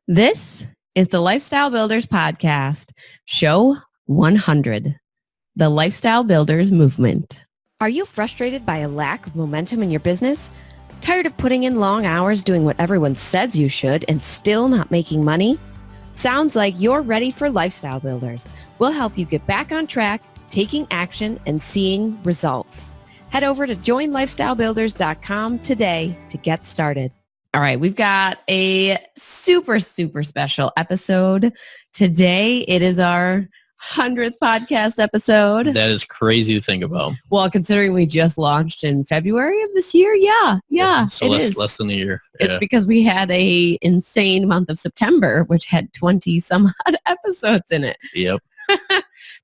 This is the Lifestyle Builders Podcast, show 100, the Lifestyle Builders Movement. Are you frustrated by a lack of momentum in your business? Tired of putting in long hours doing what everyone says you should and still not making money? Sounds like you're ready for Lifestyle Builders. We'll help you get back on track, taking action, and seeing results. Head over to joinlifestylebuilders.com today to get started. All right, we've got a super special episode today. It is our 100th podcast episode. That is crazy to think about. Well, considering we just launched in February of this year, yeah. So less than a year. It's because we had a insane month of September, which had 20 some odd episodes in it. Yep.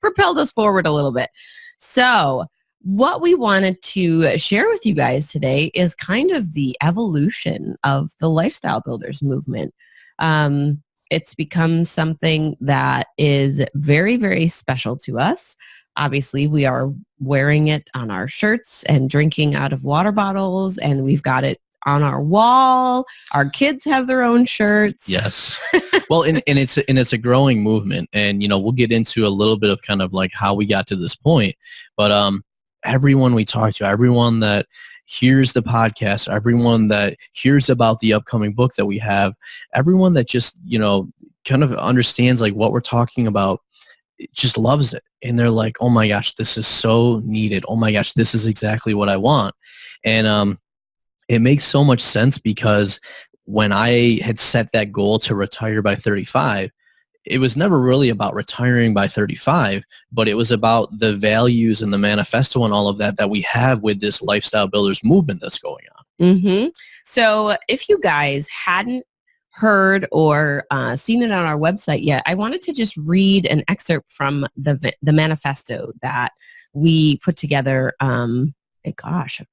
Propelled us forward a little bit. So what we wanted to share with you guys today is kind of the evolution of the Lifestyle Builders movement. It's become something that is very, very special to us. Obviously, we are wearing it on our shirts and drinking out of water bottles, and we've got it on our wall. Our kids have their own shirts. Yes. Well, and it's a growing movement, and we'll get into a little bit of kind of like how we got to this point, but everyone we talk to, everyone that hears the podcast, everyone that hears about the upcoming book that we have, everyone that just, kind of understands like what we're talking about, just loves it. And they're like, oh my gosh, this is so needed. Oh my gosh, this is exactly what I want. And it makes so much sense because when I had set that goal to retire by 35, it was never really about retiring by 35, but it was about the values and the manifesto and all of that we have with this Lifestyle Builders movement that's going on. Mm-hmm. So if you guys hadn't heard or seen it on our website yet, I wanted to just read an excerpt from the manifesto that we put together, 2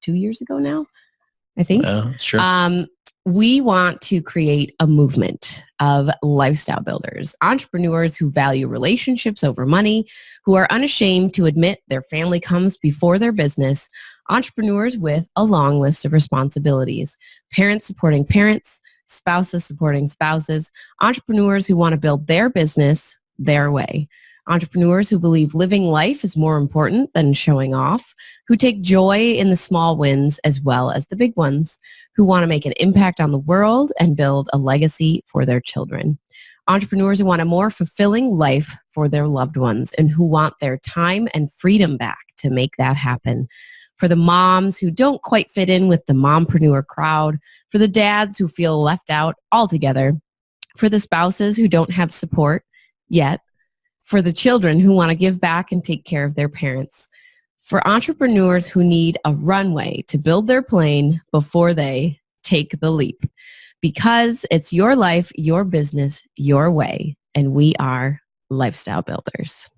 years ago now, I think. Sure. We want to create a movement of lifestyle builders, entrepreneurs who value relationships over money, who are unashamed to admit their family comes before their business, entrepreneurs with a long list of responsibilities, parents supporting parents, spouses supporting spouses, entrepreneurs who want to build their business their way. Entrepreneurs who believe living life is more important than showing off, who take joy in the small wins as well as the big ones, who want to make an impact on the world and build a legacy for their children. Entrepreneurs who want a more fulfilling life for their loved ones and who want their time and freedom back to make that happen. For the moms who don't quite fit in with the mompreneur crowd, for the dads who feel left out altogether, for the spouses who don't have support yet, for the children who want to give back and take care of their parents, for entrepreneurs who need a runway to build their plane before they take the leap. Because it's your life, your business, your way, and we are Lifestyle Builders.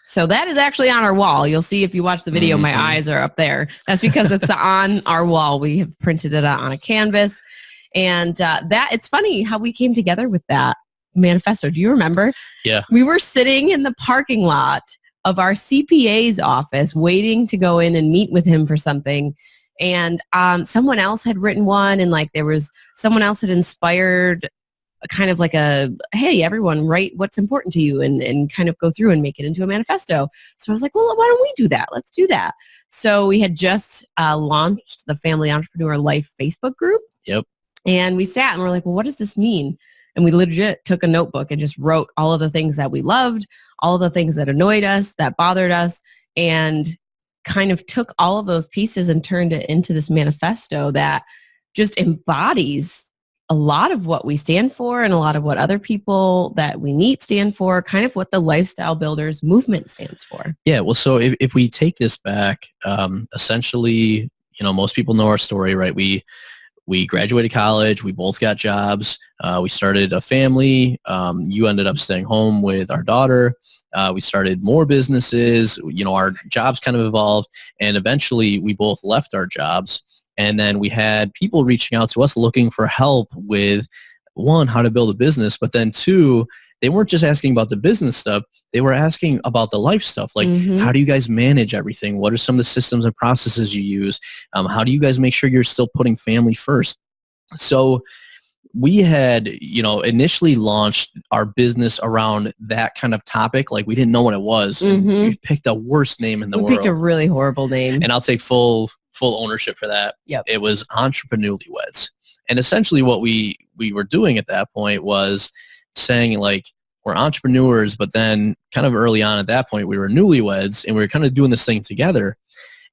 So that is actually on our wall. You'll see if you watch the video, my eyes are up there. That's because it's on our wall. We have printed it out on a canvas. And it's funny how we came together with that manifesto. Do you remember? Yeah. We were sitting in the parking lot of our CPA's office waiting to go in and meet with him for something. And someone else had written one, and like there was someone else had inspired kind of like hey, everyone write what's important to you and kind of go through and make it into a manifesto. So I was like, well, why don't we do that? Let's do that. So we had just launched the Family Entrepreneur Life Facebook group. Yep. And we sat and we're like, well, what does this mean? And we legit took a notebook and just wrote all of the things that we loved, all of the things that annoyed us, that bothered us, and kind of took all of those pieces and turned it into this manifesto that just embodies a lot of what we stand for and a lot of what other people that we meet stand for, kind of what the Lifestyle Builders movement stands for. Yeah. Well, so if we take this back, essentially, most people know our story, right? We graduated college. We both got jobs. We started a family. You ended up staying home with our daughter. We started more businesses. Our jobs kind of evolved. And eventually we both left our jobs. And then we had people reaching out to us looking for help with, one, how to build a business. But then two, they weren't just asking about the business stuff. They were asking about the life stuff. Like, how do you guys manage everything? What are some of the systems and processes you use? How do you guys make sure you're still putting family first? So we had, initially launched our business around that kind of topic. Like we didn't know what it was. And we picked the worst name in the world. We picked a really horrible name. And I'll take full ownership for that. Yep. It was Entreprenewlyweds. And essentially what we were doing at that point was saying like, we're entrepreneurs, but then kind of early on at that point, we were newlyweds and we were kind of doing this thing together.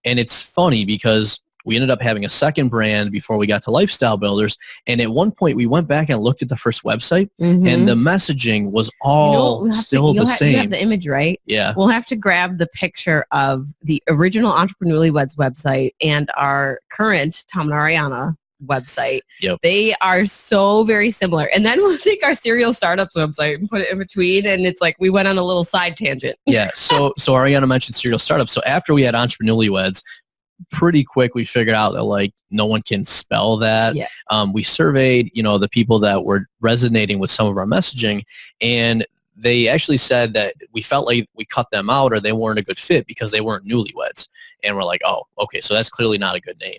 And it's funny because we ended up having a second brand before we got to Lifestyle Builders. And at one point we went back and looked at the first website and the messaging was all still the same. You have the image, right? Yeah. We'll have to grab the picture of the original Entreprenewlyweds website and our current Tom and Ariana website. Yep. They are so very similar. And then we'll take our Serial Startups website and put it in between. And it's like we went on a little side tangent. Yeah. So Ariana mentioned Serial Startups. So after we had Entreprenewlyweds, pretty quick we figured out that like no one can spell that. Yeah. We surveyed, the people that were resonating with some of our messaging, and they actually said that we felt like we cut them out or they weren't a good fit because they weren't newlyweds. And we're like, oh, okay, so that's clearly not a good name.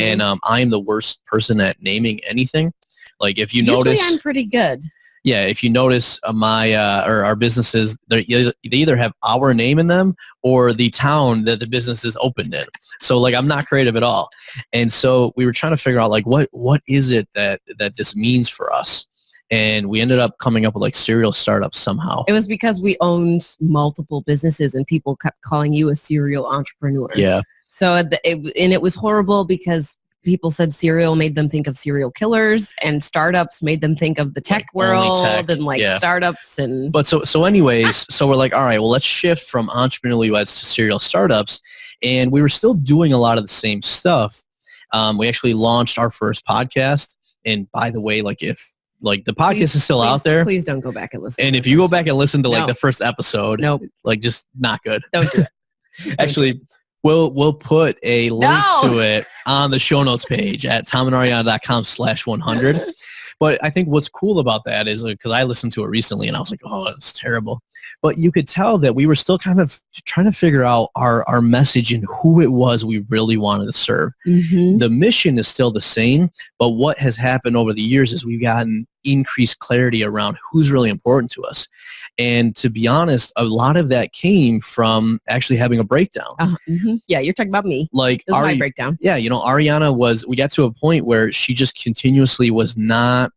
And I am the worst person at naming anything. Like if you Usually notice, I'm pretty good. Yeah, if you notice my or our businesses, they either have our name in them or the town that the business is opened in. So like I'm not creative at all. And so we were trying to figure out like what is it that this means for us. And we ended up coming up with like Serial Startups somehow. It was because we owned multiple businesses and people kept calling you a serial entrepreneur. Yeah. So it was horrible because people said serial made them think of serial killers, and startups made them think of the tech world and like startups and. But so anyways, so we're like, all right, well, let's shift from Entreprenewlyweds to Serial Startups, and we were still doing a lot of the same stuff. We actually launched our first podcast, and by the way, like if like the podcast is still out there, please don't go back and listen. And if you go back and listen to like the first episode, like just not good. Don't do it. Actually. We'll put a link to it on the show notes page at tomandariana.com/100. But I think what's cool about that is because I listened to it recently and I was like, oh, it's terrible. But you could tell that we were still kind of trying to figure out our message and who it was we really wanted to serve. The mission is still the same, but what has happened over the years is we've gotten increased clarity around who's really important to us. And to be honest, a lot of that came from actually having a breakdown. Yeah, you're talking about me. Like my breakdown. Yeah, Ariana we got to a point where she just continuously was not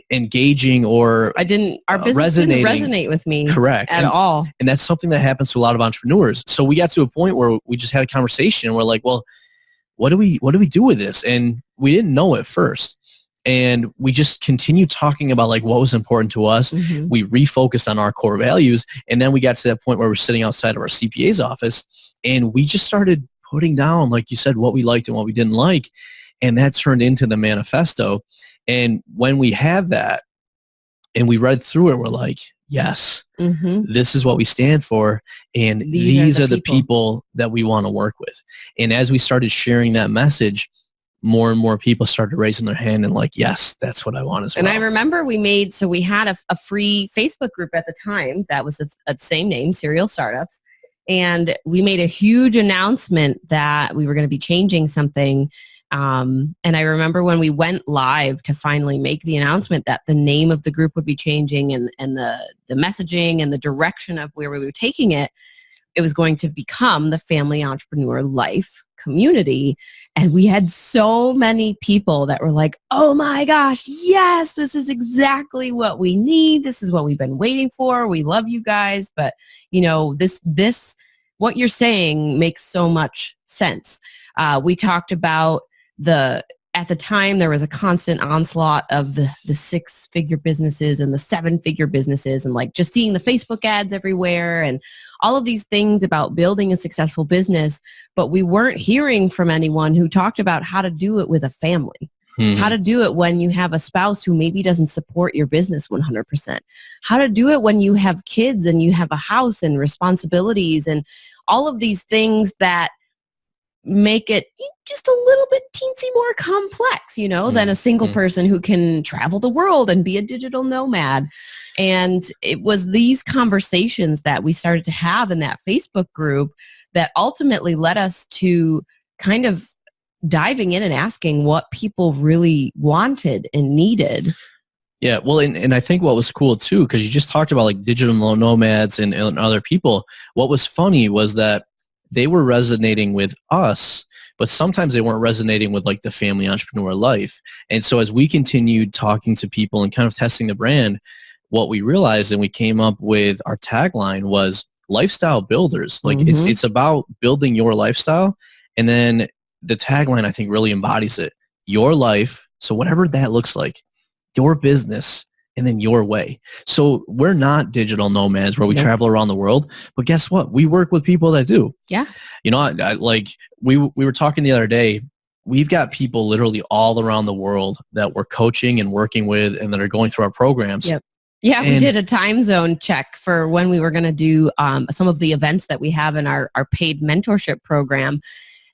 engaging or our business didn't resonate with me at all. And that's something that happens to a lot of entrepreneurs. So we got to a point where we just had a conversation and we're like, well, what do we do with this? And we didn't know at first. And we just continued talking about like what was important to us. We refocused on our core values. And then we got to that point where we're sitting outside of our CPA's office and we just started putting down, like you said, what we liked and what we didn't like. And that turned into the manifesto. And when we had that and we read through it, we're like, yes, this is what we stand for. And these are the people that we want to work with. And as we started sharing that message, more and more people started raising their hand and like, yes, that's what I want as well. And I remember we had a free Facebook group at the time that was the same name, Serial Startups. And we made a huge announcement that we were going to be changing something. And I remember when we went live to finally make the announcement that the name of the group would be changing and the messaging and the direction of where we were taking it, it was going to become the Family Entrepreneur Life community. And we had so many people that were like, oh my gosh, yes, this is exactly what we need. This is what we've been waiting for. We love you guys. But, this what you're saying makes so much sense. We talked about at the time, there was a constant onslaught of the 6-figure businesses and the 7-figure businesses and like just seeing the Facebook ads everywhere and all of these things about building a successful business. But we weren't hearing from anyone who talked about how to do it with a family, how to do it when you have a spouse who maybe doesn't support your business 100%, how to do it when you have kids and you have a house and responsibilities and all of these things that make it just a little bit teensy more complex, than a single person who can travel the world and be a digital nomad. And it was these conversations that we started to have in that Facebook group that ultimately led us to kind of diving in and asking what people really wanted and needed. Yeah, well, and I think what was cool too, because you just talked about like digital nomads and other people. What was funny was that they were resonating with us, but sometimes they weren't resonating with like the family entrepreneur life. And so as we continued talking to people and kind of testing the brand, what we realized and we came up with our tagline was lifestyle builders. Like it's about building your lifestyle. And then the tagline, I think, really embodies it. Your life. So whatever that looks like, your business, and then your way. So we're not digital nomads where we travel around the world, but guess what? We work with people that do. Yeah. You know, I like we were talking the other day, we've got people literally all around the world that we're coaching and working with and that are going through our programs. Yep. Yeah, we did a time zone check for when we were going to do some of the events that we have in our paid mentorship program.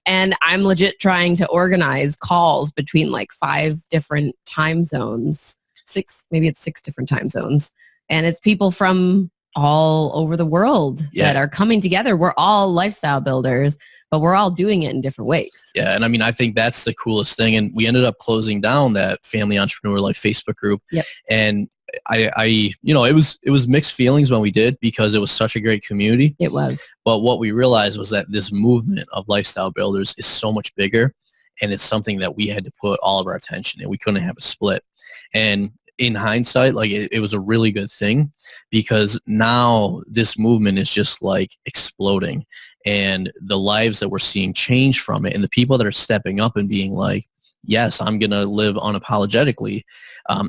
And I'm legit trying to organize calls between like 5 different time zones, 6, maybe it's 6 different time zones. And it's people from all over the world that are coming together. We're all lifestyle builders, but we're all doing it in different ways. Yeah. And I mean, I think that's the coolest thing. And we ended up closing down that Family Entrepreneur Life Facebook group. Yep. And I you know, it was mixed feelings when we did because it was such a great community. It was. But what we realized was that this movement of lifestyle builders is so much bigger, and it's something that we had to put all of our attention in. We couldn't have a split. And in hindsight, like it was a really good thing because now this movement is just like exploding, and the lives that we're seeing change from it and the people that are stepping up and being like, yes, I'm going to live unapologetically.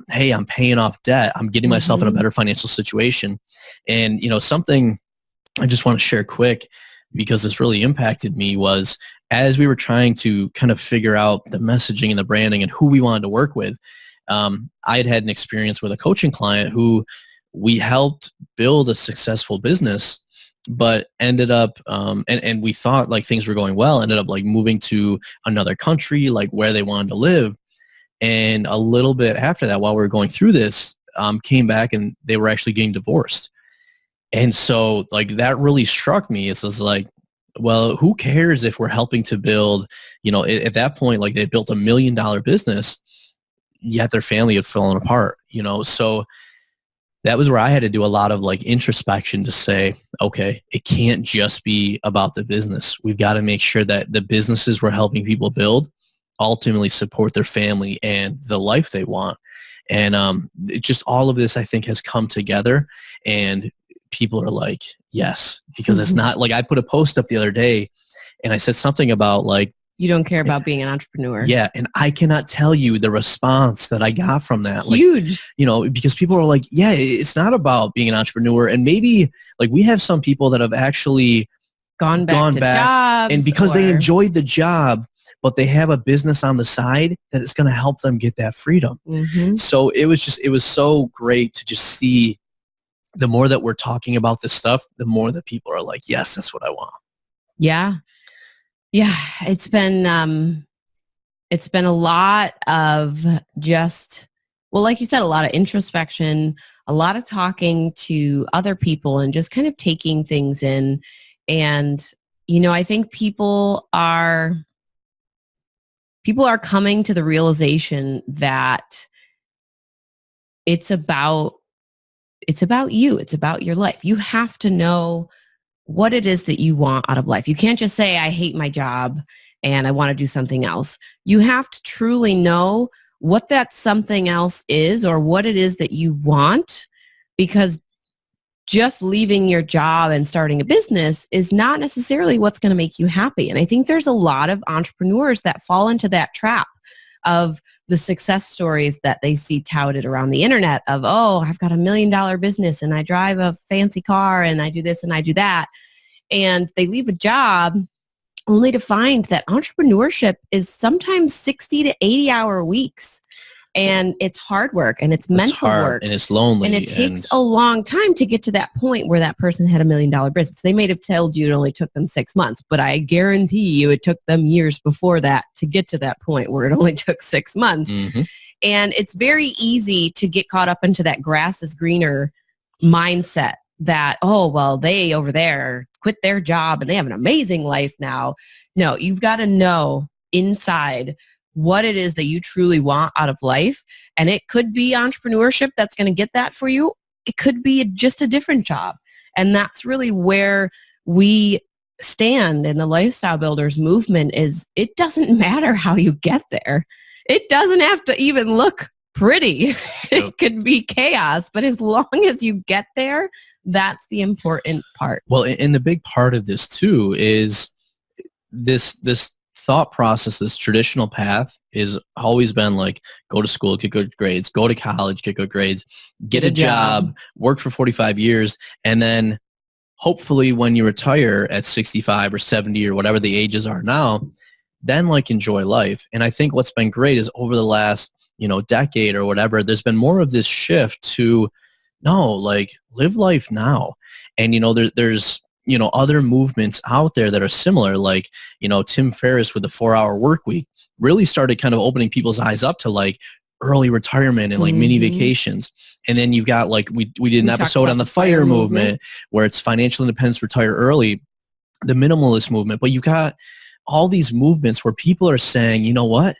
Hey, I'm paying off debt. I'm getting myself in a better financial situation. And, you know, something I just want to share quick because this really impacted me was as we were trying to kind of figure out the messaging and the branding and who we wanted to work with, I had an experience with a coaching client who we helped build a successful business, but ended up, and we thought like things were going well, ended up like moving to another country, like where they wanted to live. And a little bit after that, while we were going through this, came back and they were actually getting divorced. And so like that really struck me. It's just like, well, who cares if we're helping to build, you know, at that point, like they built $1 million business, yet their family had fallen apart, you know? So that was where I had to do a lot of like introspection to say, okay, it can't just be about the business. We've got to make sure that the businesses we're helping people build ultimately support their family and the life they want. And it just all of this, I think, has come together, and people are like, yes, because it's not like I put a post up the other day and I said something about like, you don't care about being an entrepreneur. Yeah. And I cannot tell you the response that I got from that. Huge. Like, you know, because people are like, yeah, it's not about being an entrepreneur. And maybe like we have some people that have actually gone back to jobs. And because they enjoyed the job, but they have a business on the side that is going to help them get that freedom. So it was so great to just see the more that we're talking about this stuff, the more that people are like, yes, that's what I want. Yeah. Yeah. It's been a lot of just, well, like you said, a lot of introspection, a lot of talking to other people and just kind of taking things in. And, you know, I think people are coming to the realization that it's about you. It's about your life. You have to know what it is that you want out of life. You can't just say, I hate my job and I want to do something else. You have to truly know what that something else is or what it is that you want, because just leaving your job and starting a business is not necessarily what's going to make you happy. And I think there's a lot of entrepreneurs that fall into that trap of the success stories that they see touted around the internet of, oh, I've got $1 million business and I drive a fancy car and I do this and I do that. And they leave a job only to find that entrepreneurship is sometimes 60 to 80 hour weeks. And it's hard work and it's mental work. And it's lonely. And it takes a long time to get to that point where that person had $1 million business. They may have told you it only took them 6 months, but I guarantee you it took them years before that to get to that point where it only took 6 months. And it's very easy to get caught up into that grass is greener mindset that, oh, well, they over there quit their job and they have an amazing life now. No, you've got to know inside what it is that you truly want out of life. And it could be entrepreneurship that's going to get that for you. It could be just a different job. And that's really where we stand in the Lifestyle Builders movement. Is it doesn't matter how you get there. It doesn't have to even look pretty. It could be chaos, but as long as you get there, that's the important part. Well, and the big part of this too is this thought process, this traditional path is always been like, go to school, get good grades, go to college, get good grades, get a job, work for 45 years, and then hopefully when you retire at 65 or 70 or whatever the ages are now, then like enjoy life. And I think what's been great is over the last, decade or whatever, there's been more of this shift to no, like live life now. And, there's, other movements out there that are similar, like, Tim Ferriss with the 4-hour work week really started kind of opening people's eyes up to like early retirement and like mini vacations. And then you've got like, we did an episode on the FIRE movement where it's financial independence, retire early, the minimalist movement. But you've got all these movements where people are saying, you know what?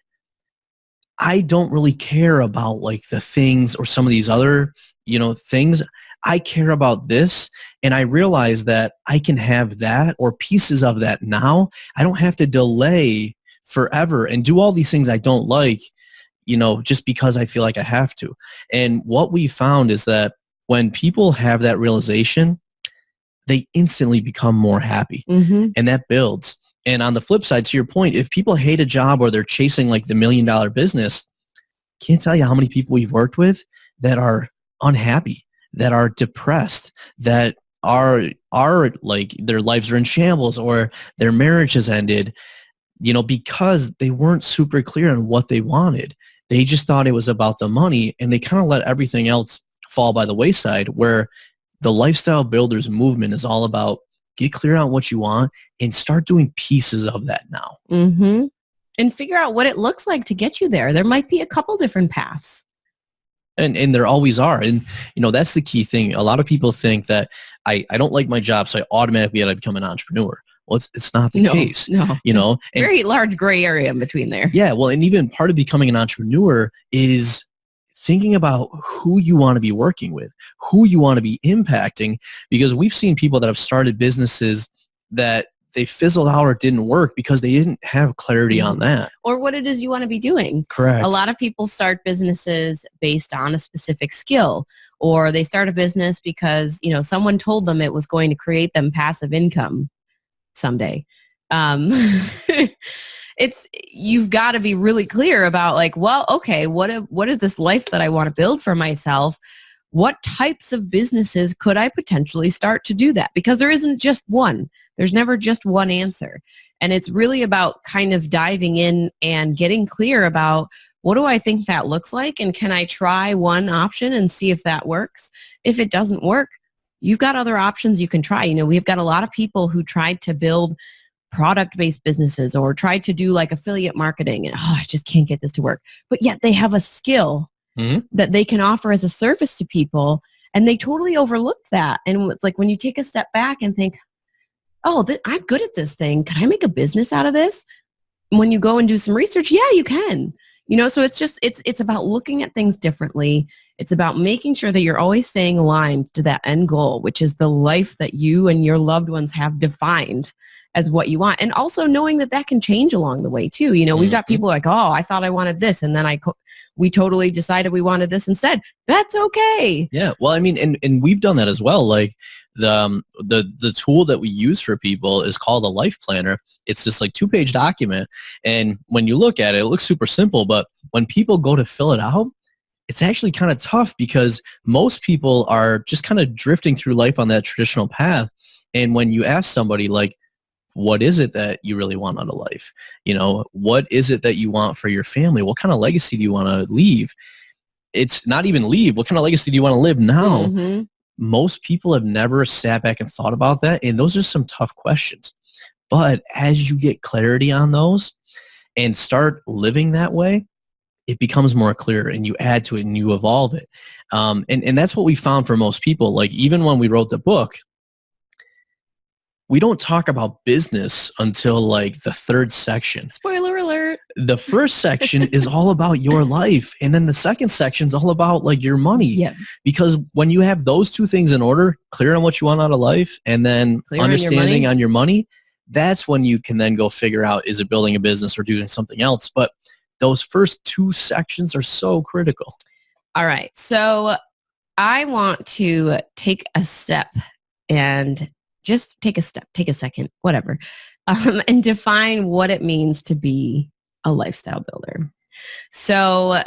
I don't really care about like the things or some of these other, things. I care about this. And I realize that I can have that or pieces of that now. I don't have to delay forever and do all these things I don't like, just because I feel like I have to. And what we found is that when people have that realization, they instantly become more happy, and that builds. And on the flip side, to your point, if people hate a job or they're chasing like the $1 million business, can't tell you how many people we've worked with that are unhappy, that are depressed, that are like their lives are in shambles or their marriage has ended, because they weren't super clear on what they wanted. They just thought it was about the money, and they kind of let everything else fall by the wayside, where the Lifestyle Builders movement is all about get clear on what you want and start doing pieces of that now. And figure out what it looks like to get you there. There might be a couple different paths. And there always are. And, that's the key thing. A lot of people think that I don't like my job, so I automatically got to become an entrepreneur. Well, it's not the case. No. Very large gray area in between there. Yeah. Well, and even part of becoming an entrepreneur is thinking about who you want to be working with, who you want to be impacting, because we've seen people that have started businesses that they fizzled out or didn't work because they didn't have clarity on that. Or what it is you want to be doing. Correct. A lot of people start businesses based on a specific skill, or they start a business because, someone told them it was going to create them passive income someday. You've got to be really clear about like, well, okay, what is this life that I want to build for myself? What types of businesses could I potentially start to do that? Because there isn't just one. There's never just one answer. And it's really about kind of diving in and getting clear about what do I think that looks like? And can I try one option and see if that works? If it doesn't work, you've got other options you can try. We've got a lot of people who tried to build product-based businesses or tried to do like affiliate marketing and I just can't get this to work. But yet they have a skill that they can offer as a service to people, and they totally overlooked that. And it's like when you take a step back and think, oh, I'm good at this thing. Can I make a business out of this? When you go and do some research, yeah, you can. So it's about looking at things differently. It's about making sure that you're always staying aligned to that end goal, which is the life that you and your loved ones have defined as what you want. And also knowing that can change along the way too. We've got people like, oh, I thought I wanted this. And then we totally decided we wanted this instead. That's okay. Yeah. Well, I mean, and we've done that as well. Like the tool that we use for people is called a life planner. It's just like 2-page document. And when you look at it, it looks super simple, but when people go to fill it out, it's actually kind of tough because most people are just kind of drifting through life on that traditional path. And when you ask somebody like, what is it that you really want out of life? What is it that you want for your family? What kind of legacy do you want to leave? It's not even leave. What kind of legacy do you want to live now? Most people have never sat back and thought about that. And those are some tough questions. But as you get clarity on those and start living that way, it becomes more clear and you add to it and you evolve it. And that's what we found for most people. Like even when we wrote the book, we don't talk about business until like the third section. Spoiler alert. The first section is all about your life. And then the second section is all about like your money. Yeah. Because when you have those two things in order, clear on what you want out of life and then Clear understanding on your money, that's when you can then go figure out, is it building a business or doing something else? But those first two sections are so critical. All right. So I want to take a step and just take a second, whatever, and define what it means to be a lifestyle builder. So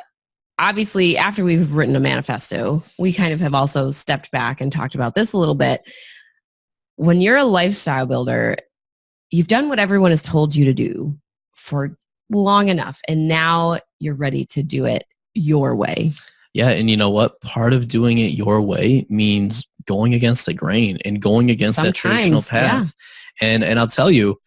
obviously, after we've written a manifesto, we kind of have also stepped back and talked about this a little bit. When you're a lifestyle builder, you've done what everyone has told you to do for long enough, and now you're ready to do it your way. Yeah, and you know what? Part of doing it your way means going against the grain and going against that traditional path. Yeah. And I'll tell you,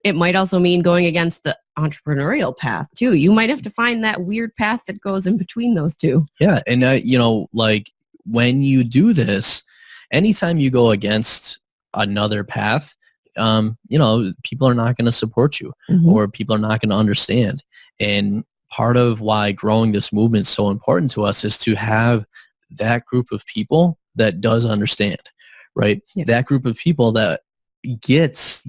it might also mean going against the entrepreneurial path too. You might have to find that weird path that goes in between those two. Yeah, and you know, like when you do this, anytime you go against another path, you know, people are not going to support you, or people are not going to understand. And part of why growing this movement is so important to us is to have that group of people that does understand, right? Yeah. That group of people that gets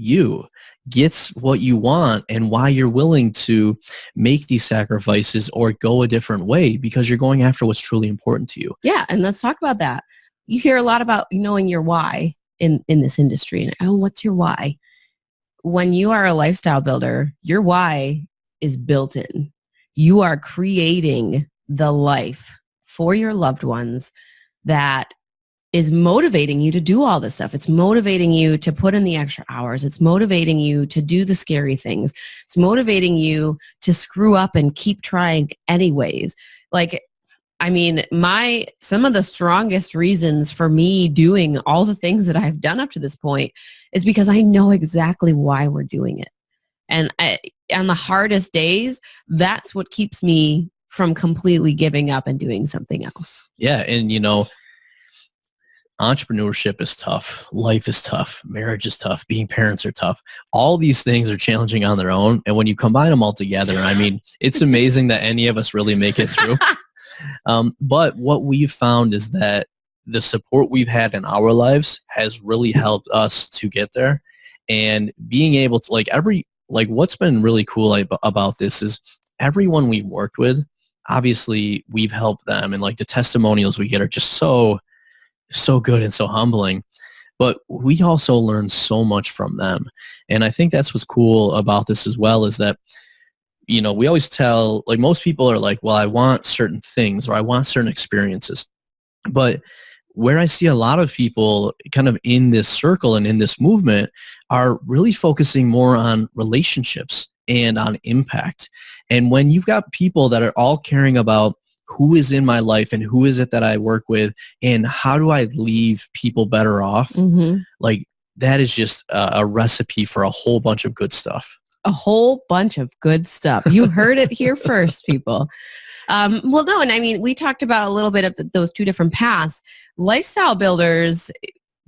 what you want and why you're willing to make these sacrifices or go a different way because you're going after what's truly important to you. Yeah, and let's talk about that. You hear a lot about knowing your why in this industry. And what's your why? When you are a lifestyle builder, your why is built in. You are creating the life for your loved ones that is motivating you to do all this stuff. It's motivating you to put in the extra hours. It's motivating you to do the scary things. It's motivating you to screw up and keep trying anyways. Like, I mean, some of the strongest reasons for me doing all the things that I've done up to this point is because I know exactly why we're doing it. And on the hardest days, that's what keeps me from completely giving up and doing something else. Yeah. And, you know, entrepreneurship is tough. Life is tough. Marriage is tough. Being parents are tough. All these things are challenging on their own. And when you combine them all together, I mean, it's amazing that any of us really make it through. But what we've found is that the support we've had in our lives has really helped us to get there. And being able to what's been really cool about this is everyone we've worked with, obviously we've helped them, and like the testimonials we get are just so good and so humbling, but we also learn so much from them. And I think that's what's cool about this as well, is that, you know, we always tell, like, most people are like, well, I want certain things or I want certain experiences. But where I see a lot of people kind of in this circle and in this movement are really focusing more on relationships and on impact. And when you've got people that are all caring about who is in my life and who is it that I work with and how do I leave people better off, like that is just a recipe for a whole bunch of good stuff. A whole bunch of good stuff. You heard it here first, people. Well, no, and I mean, we talked about a little bit of those two different paths. Lifestyle builders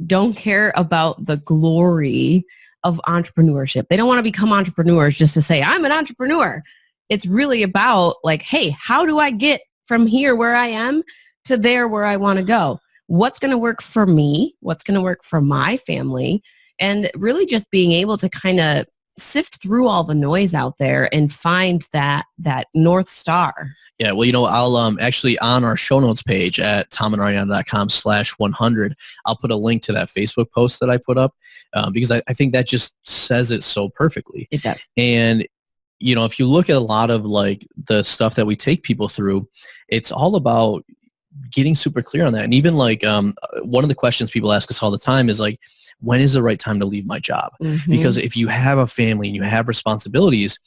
don't care about the glory of entrepreneurship. They don't want to become entrepreneurs just to say, I'm an entrepreneur. It's really about like, hey, how do I get from here where I am to there where I want to go? What's going to work for me? What's going to work for my family? And really just being able to kind of sift through all the noise out there and find that North Star. Yeah, well, you know, I'll actually on our show notes page at tomandariana.com/100, I'll put a link to that Facebook post that I put up because I think that just says it so perfectly. It does. And, you know, if you look at a lot of like the stuff that we take people through, it's all about getting super clear on that. And even like one of the questions people ask us all the time is like, when is the right time to leave my job? Because if you have a family and you have responsibilities,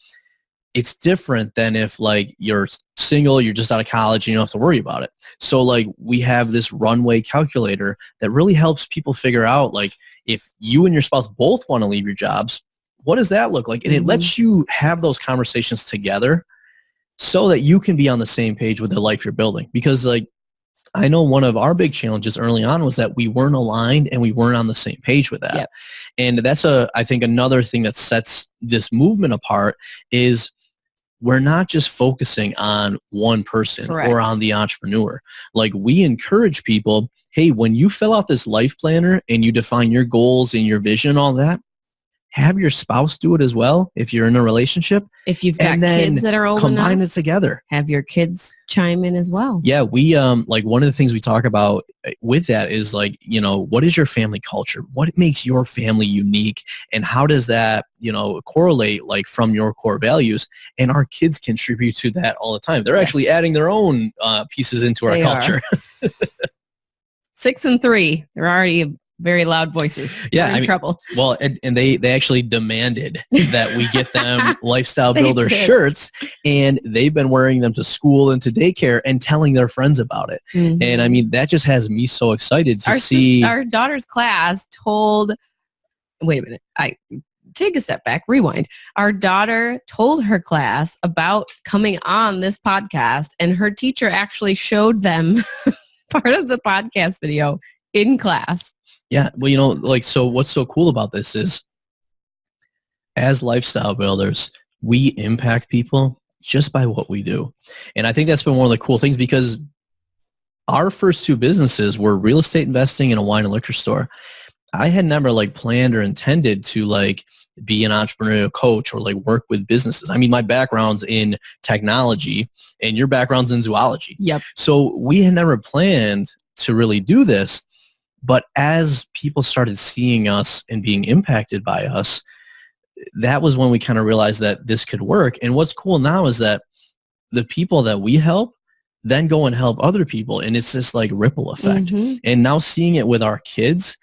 it's different than if like you're single, you're just out of college and you don't have to worry about it. So like we have this runway calculator that really helps people figure out like if you and your spouse both want to leave your jobs, what does that look like? And it lets you have those conversations together so that you can be on the same page with the life you're building. Because like I know one of our big challenges early on was that we weren't aligned and we weren't on the same page with that. Yep. And that's I think another thing that sets this movement apart is we're not just focusing on one person Correct. or on the entrepreneur. Like, we encourage people, hey, when you fill out this life planner and you define your goals and your vision and all that, have your spouse do it as well if you're in a relationship. If you've got kids that are old combine enough, it together. have your kids chime in as well. Yeah, we like, one of the things we talk about with that is like, you know, what is your family culture? What makes your family unique? And how does that, you know, correlate like from your core values? And our kids contribute to that all the time. They're actually adding their own pieces into our culture. 6 and 3, they're already very loud voices. Yeah, we're in trouble. Well, and they actually demanded that we get them Lifestyle Builder shirts, and they've been wearing them to school and to daycare and telling their friends about it. Mm-hmm. And I mean, that just has me so excited to see. Our daughter's class told, wait a minute, I take a step back, rewind. Our daughter told her class about coming on this podcast, and her teacher actually showed them part of the podcast video in class. Yeah. Well, you know, like, so what's so cool about this is, as lifestyle builders, we impact people just by what we do. And I think that's been one of the cool things, because our first 2 businesses were real estate investing and a wine and liquor store. I had never like planned or intended to like be an entrepreneurial coach or like work with businesses. I mean, my background's in technology and your background's in zoology. Yep. So we had never planned to really do this. But as people started seeing us and being impacted by us, that was when we kind of realized that this could work. And what's cool now is that the people that we help then go and help other people. And it's this like ripple effect. Mm-hmm. And now seeing it with our kids,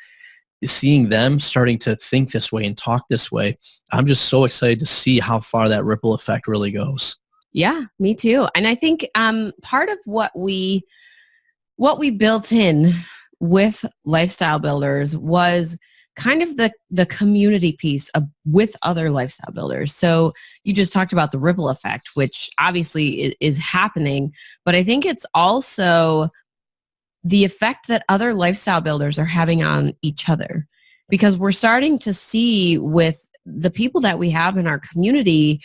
seeing them starting to think this way and talk this way, I'm just so excited to see how far that ripple effect really goes. Yeah, me too. And I think part of what we built in with Lifestyle Builders was kind of the community piece with other lifestyle builders. So you just talked about the ripple effect, which obviously is happening, but I think it's also the effect that other lifestyle builders are having on each other, because we're starting to see with the people that we have in our community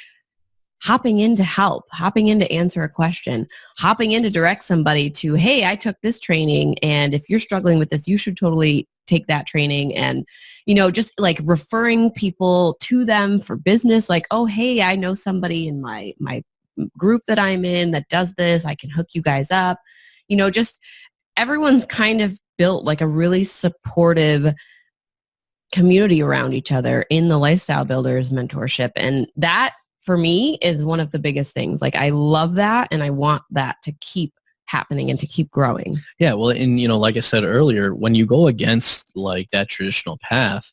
hopping in to help, hopping in to answer a question, hopping in to direct somebody to, hey, I took this training, and if you're struggling with this, you should totally take that training. And, you know, just like referring people to them for business, like, oh, hey, I know somebody in my group that I'm in that does this. I can hook you guys up. You know, just everyone's kind of built like a really supportive community around each other in the Lifestyle Builders mentorship. And that, for me, is one of the biggest things. Like, I love that, and I want that to keep happening and to keep growing. Yeah, well, and you know, like I said earlier, when you go against like that traditional path,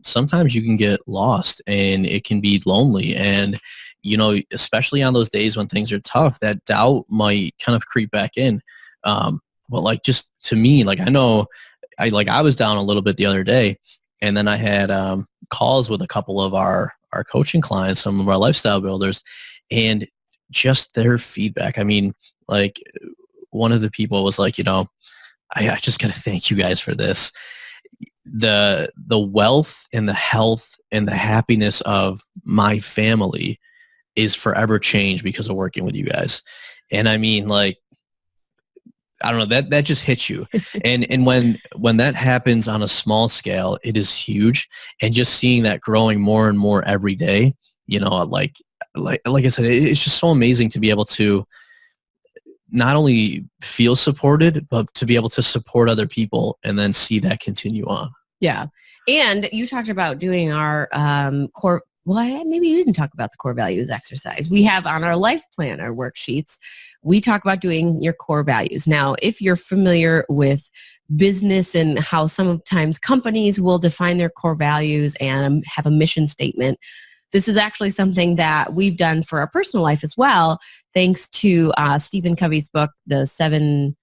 sometimes you can get lost and it can be lonely. And, you know, especially on those days when things are tough, that doubt might kind of creep back in. But like, just to me, like, I know I was down a little bit the other day, and then I had calls with a couple of our coaching clients, some of our lifestyle builders, and just their feedback. I mean, like, one of the people was like, you know, I just got to thank you guys for this. The wealth and the health and the happiness of my family is forever changed because of working with you guys. And I mean, like, I don't know, that just hits you. And when that happens on a small scale, it is huge. And just seeing that growing more and more every day, you know, like I said, it's just so amazing to be able to not only feel supported, but to be able to support other people and then see that continue on. Yeah. And you talked about doing our core. Well, maybe you didn't talk about the core values exercise. We have on our life planner worksheets, we talk about doing your core values. Now, if you're familiar with business and how sometimes companies will define their core values and have a mission statement, this is actually something that we've done for our personal life as well, thanks to Stephen Covey's book, The 7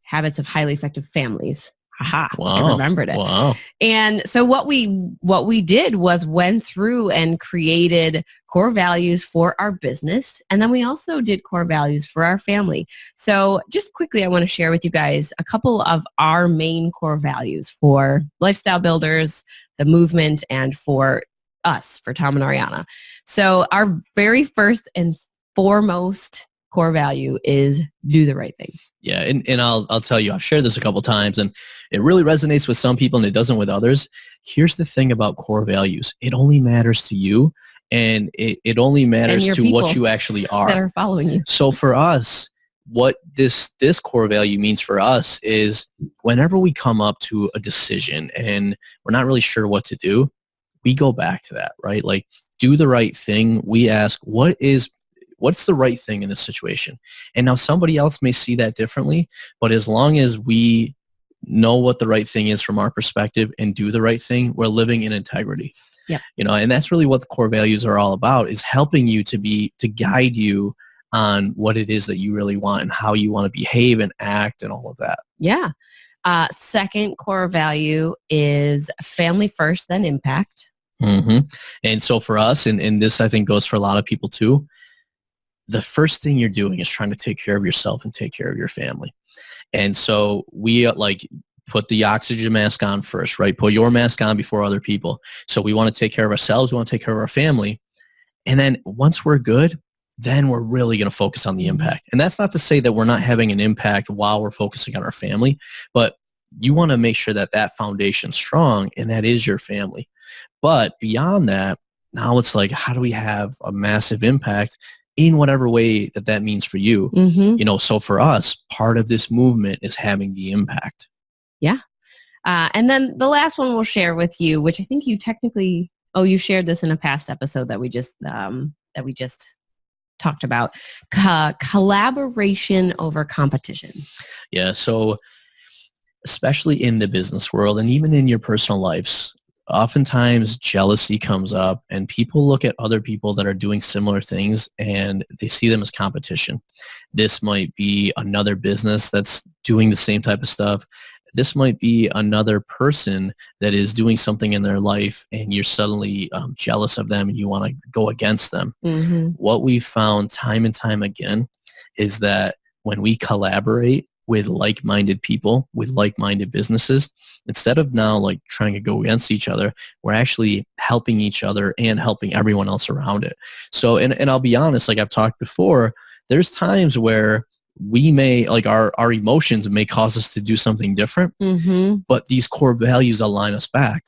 Habits of Highly Effective Families. Haha, I Wow. remembered it. Wow. And so what we did was went through and created core values for our business. And then we also did core values for our family. So just quickly, I want to share with you guys a couple of our main core values for Lifestyle Builders, the movement, and for us, for Tom and Ariana. So our very first and foremost core value is do the right thing. Yeah, and I'll tell you, I've shared this a couple times, and it really resonates with some people and it doesn't with others. Here's the thing about core values. It only matters to you, and it only matters to what you actually are. That are following you. So for us, what this core value means for us is whenever we come up to a decision and we're not really sure what to do, we go back to that, right? Like, do the right thing. We ask, what's the right thing in this situation? And now somebody else may see that differently, but as long as we know what the right thing is from our perspective and do the right thing, we're living in integrity. Yeah. And that's really what the core values are all about, is helping you to guide you on what it is that you really want and how you want to behave and act and all of that. Yeah. Second core value is family first, then impact. Mm-hmm. And so for us, and this I think goes for a lot of people too, the first thing you're doing is trying to take care of yourself and take care of your family. And so we put the oxygen mask on first, right? Put your mask on before other people. So we want to take care of ourselves. We want to take care of our family. And then once we're good, then we're really going to focus on the impact. And that's not to say that we're not having an impact while we're focusing on our family, but you want to make sure that that foundation's strong, and that is your family. But beyond that, now it's like, how do we have a massive impact in whatever way that means for you? Mm-hmm. So for us, part of this movement is having the impact. Yeah. And then the last one we'll share with you, which I think you technically, you shared this in a past episode that we just talked about, collaboration over competition. Yeah. So especially in the business world and even in your personal lives, oftentimes jealousy comes up and people look at other people that are doing similar things and they see them as competition. This might be another business that's doing the same type of stuff. This might be another person that is doing something in their life and you're suddenly jealous of them and you want to go against them. Mm-hmm. What we've found time and time again is that when we collaborate with like-minded people, with like-minded businesses, instead of now like trying to go against each other, we're actually helping each other and helping everyone else around it. So, and I'll be honest, like I've talked before, there's times where we may, like our emotions may cause us to do something different, mm-hmm. but these core values align us back.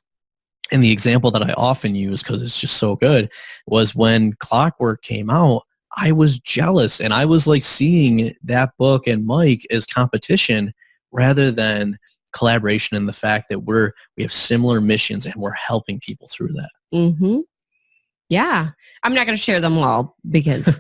And the example that I often use, because it's just so good, was when Clockwork came out, I was jealous and I was like seeing that book and Mike as competition rather than collaboration, and the fact that we have similar missions and we're helping people through that. Mm-hmm. Yeah. I'm not going to share them all because,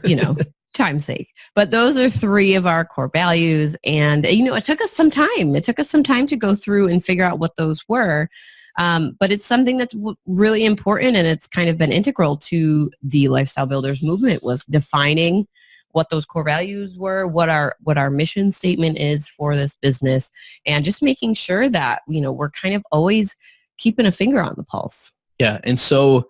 time's sake. But those are 3 of our core values. And, it took us some time. It took us some time to go through and figure out what those were. But it's something that's really important, and it's kind of been integral to the Lifestyle Builders movement, was defining what those core values were, what our mission statement is for this business, and just making sure that, we're kind of always keeping a finger on the pulse. Yeah. And so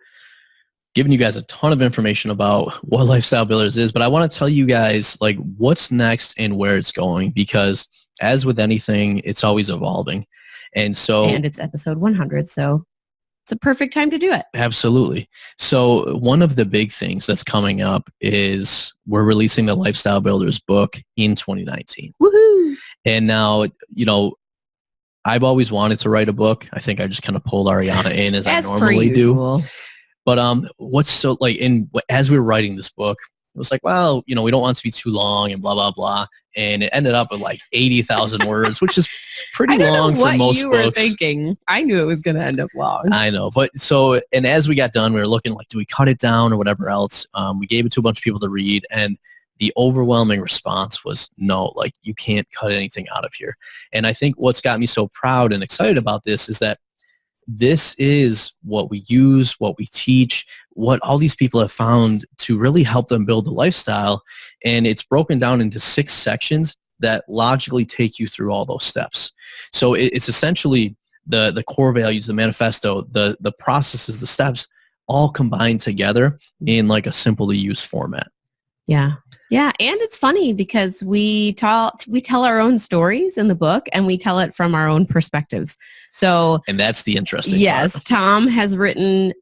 giving you guys a ton of information about what Lifestyle Builders is, but I want to tell you guys like what's next and where it's going, because as with anything, it's always evolving. And it's episode 100, so it's a perfect time to do it. Absolutely. So one of the big things that's coming up is we're releasing the Lifestyle Builders book in 2019. Woohoo! And now, I've always wanted to write a book. I think I just kind of pulled Ariana in as I normally do. But what's so like, as we were writing this book, it was like, well, we don't want it to be too long and blah, blah, blah. And it ended up with like 80,000 words, which is pretty long for most books. You were thinking. I knew it was going to end up long. I know. But and as we got done, we were looking like, do we cut it down or whatever else? We gave it to a bunch of people to read, and the overwhelming response was no, like you can't cut anything out of here. And I think what's got me so proud and excited about this is that this is what we use, what we teach, what all these people have found to really help them build a lifestyle. And it's broken down into 6 sections. that logically take you through all those steps. So it's essentially the core values, the manifesto, the processes, the steps all combined together in like a simple to use format. Yeah. Yeah. And it's funny because we tell our own stories in the book and we tell it from our own perspectives. So, and that's the interesting yes, part. Tom has written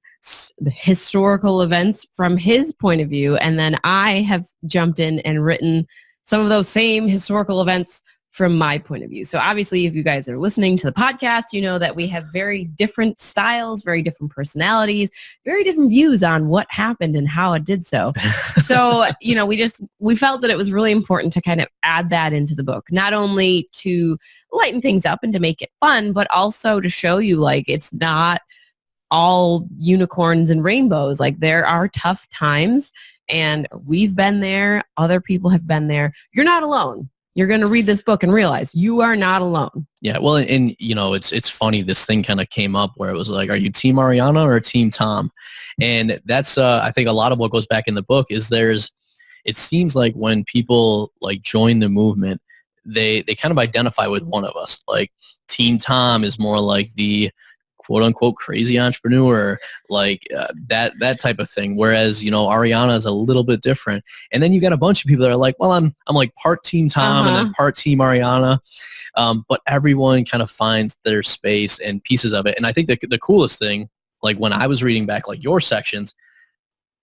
the historical events from his point of view. And then I have jumped in and written some of those same historical events from my point of view. So obviously, if you guys are listening to the podcast, you know that we have very different styles, very different personalities, very different views on what happened and how it did so. So, we felt that it was really important to kind of add that into the book, not only to lighten things up and to make it fun, but also to show you like it's not all unicorns and rainbows. Like there are tough times and we've been there. Other people have been there. You're not alone. You're going to read this book and realize you are not alone. Yeah, well, and it's funny. This thing kind of came up where it was like, are you Team Ariana or Team Tom? And that's I think a lot of what goes back in the book is it seems like when people like join the movement, they kind of identify with one of us. Like Team Tom is more like the quote unquote crazy entrepreneur, like that type of thing. Whereas, Ariana is a little bit different. And then you got a bunch of people that are like, well, I'm like part Team Tom and then part Team Ariana. But everyone kind of finds their space and pieces of it. And I think the coolest thing, like when I was reading back like your sections,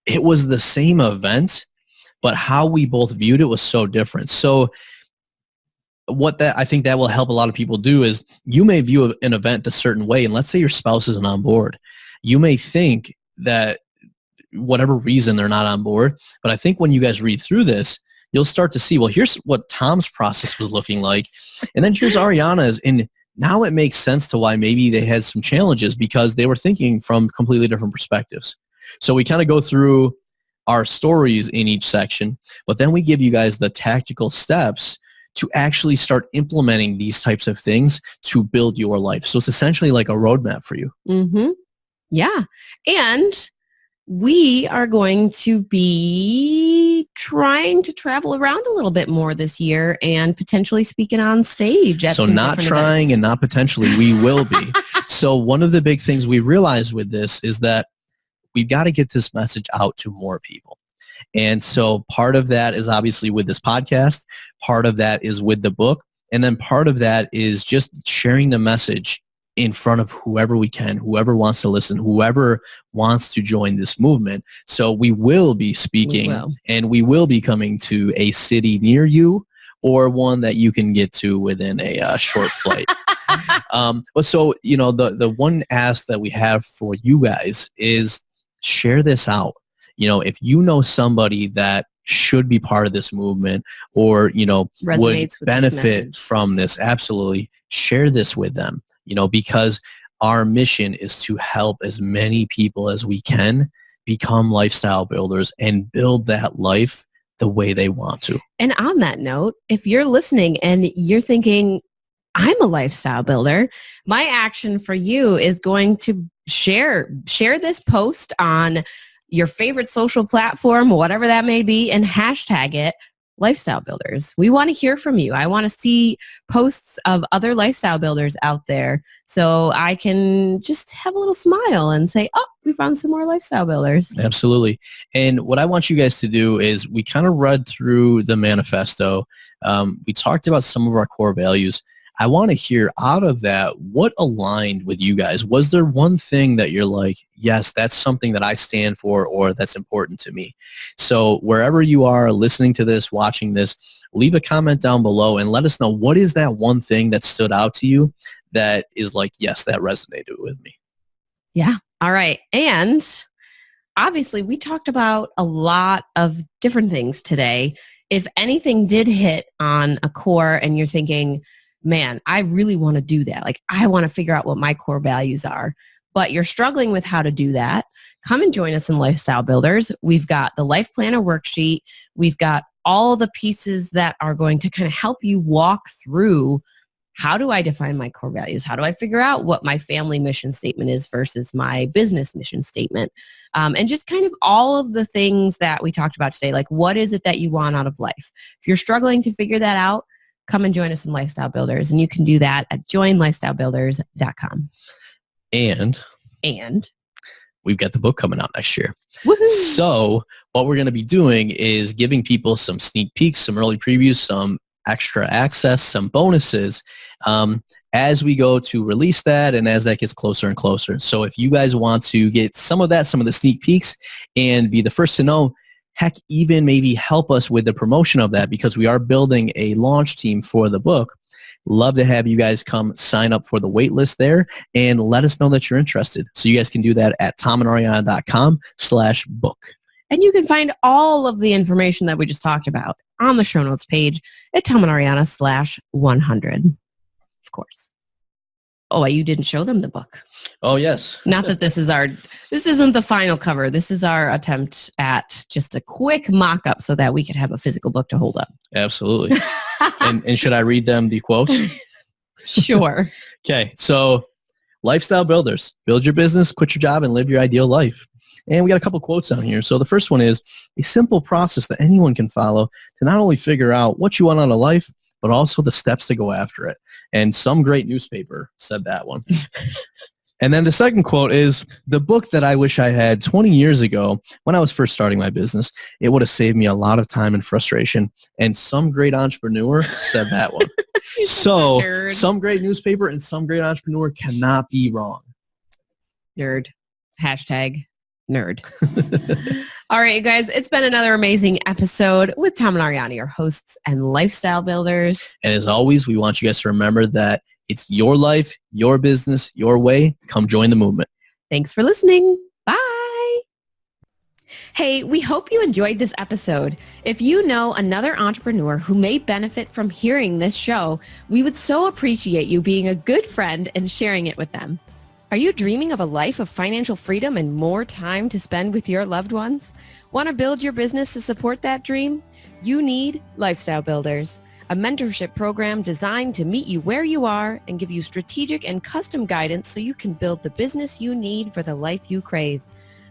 it was the same event, but how we both viewed it was so different. So I think that will help a lot of people do is you may view an event a certain way, and let's say your spouse isn't on board. You may think that whatever reason they're not on board, but I think when you guys read through this, you'll start to see, well, here's what Tom's process was looking like, and then here's Ariana's, and now it makes sense to why maybe they had some challenges because they were thinking from completely different perspectives. So we kind of go through our stories in each section, but then we give you guys the tactical steps to actually start implementing these types of things to build your life. So it's essentially like a roadmap for you. Mm-hmm. Yeah. And we are going to be trying to travel around a little bit more this year and potentially speaking on stage. So not trying events. And not potentially, we will be. So one of the big things we realized with this is that we've got to get this message out to more people. And so part of that is obviously with this podcast, part of that is with the book, and then part of that is just sharing the message in front of whoever we can, whoever wants to listen, whoever wants to join this movement. So we will be speaking and we will be coming to a city near you or one that you can get to within a short flight. But so, the one ask that we have for you guys is share this out. If you know somebody that should be part of this movement or, would benefit from this, absolutely share this with them, because our mission is to help as many people as we can become lifestyle builders and build that life the way they want to. And on that note, if you're listening and you're thinking, I'm a lifestyle builder, my action for you is going to share this post on your favorite social platform, whatever that may be, and hashtag it lifestyle builders. We want to hear from you. I want to see posts of other lifestyle builders out there so I can just have a little smile and say, oh, we found some more lifestyle builders. Absolutely. And what I want you guys to do is we kind of read through the manifesto. We talked about some of our core values. I want to hear out of that, what aligned with you guys? Was there one thing that you're like, yes, that's something that I stand for or that's important to me? So wherever you are listening to this, watching this, leave a comment down below and let us know what is that one thing that stood out to you that is like, yes, that resonated with me. Yeah. All right. And obviously we talked about a lot of different things today. If anything did hit on a core and you're thinking, man, I really want to do that. Like, I want to figure out what my core values are, but you're struggling with how to do that. Come and join us in Lifestyle Builders. We've got the Life Planner worksheet. We've got all the pieces that are going to kind of help you walk through, how do I define my core values? How do I figure out what my family mission statement is versus my business mission statement? And just kind of all of the things that we talked about today, like what is it that you want out of life? If you're struggling to figure that out, come and join us in Lifestyle Builders. And you can do that at joinlifestylebuilders.com. And we've got the book coming out next year. Woohoo! So what we're going to be doing is giving people some sneak peeks, some early previews, some extra access, some bonuses as we go to release that and as that gets closer and closer. So if you guys want to get some of that, some of the sneak peeks, and be the first to know, heck, even maybe help us with the promotion of that, because we are building a launch team for the book. Love to have you guys come sign up for the wait list there and let us know that you're interested. So you guys can do that at tomandariana.com/book. And you can find all of the information that we just talked about on the show notes page at tomandariana/100. Of course. Oh, you didn't show them the book. Oh, yes. Not that this isn't the final cover. This is our attempt at just a quick mock-up so that we could have a physical book to hold up. Absolutely. and should I read them the quotes? Sure. Okay. So Lifestyle Builders, build your business, quit your job, and live your ideal life. And we got a couple quotes on here. So the first one is a simple process that anyone can follow to not only figure out what you want out of life, but also the steps to go after it. And some great newspaper said that one. And then the second quote is, the book that I wish I had 20 years ago when I was first starting my business, it would have saved me a lot of time and frustration. And some great entrepreneur said that one. So some great newspaper and some great entrepreneur cannot be wrong. Nerd. Hashtag nerd. All right, you guys, it's been another amazing episode with Tom and Ariana, your hosts and lifestyle builders. And as always, we want you guys to remember that it's your life, your business, your way. Come join the movement. Thanks for listening. Bye. Hey, we hope you enjoyed this episode. If you know another entrepreneur who may benefit from hearing this show, we would so appreciate you being a good friend and sharing it with them. Are you dreaming of a life of financial freedom and more time to spend with your loved ones? Want to build your business to support that dream? You need Lifestyle Builders, a mentorship program designed to meet you where you are and give you strategic and custom guidance so you can build the business you need for the life you crave.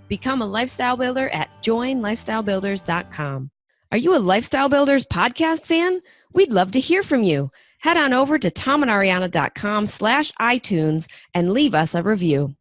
Become a lifestyle builder at joinlifestylebuilders.com. Are you a Lifestyle Builders podcast fan? We'd love to hear from you. Head on over to tomandariana.com/iTunes and leave us a review.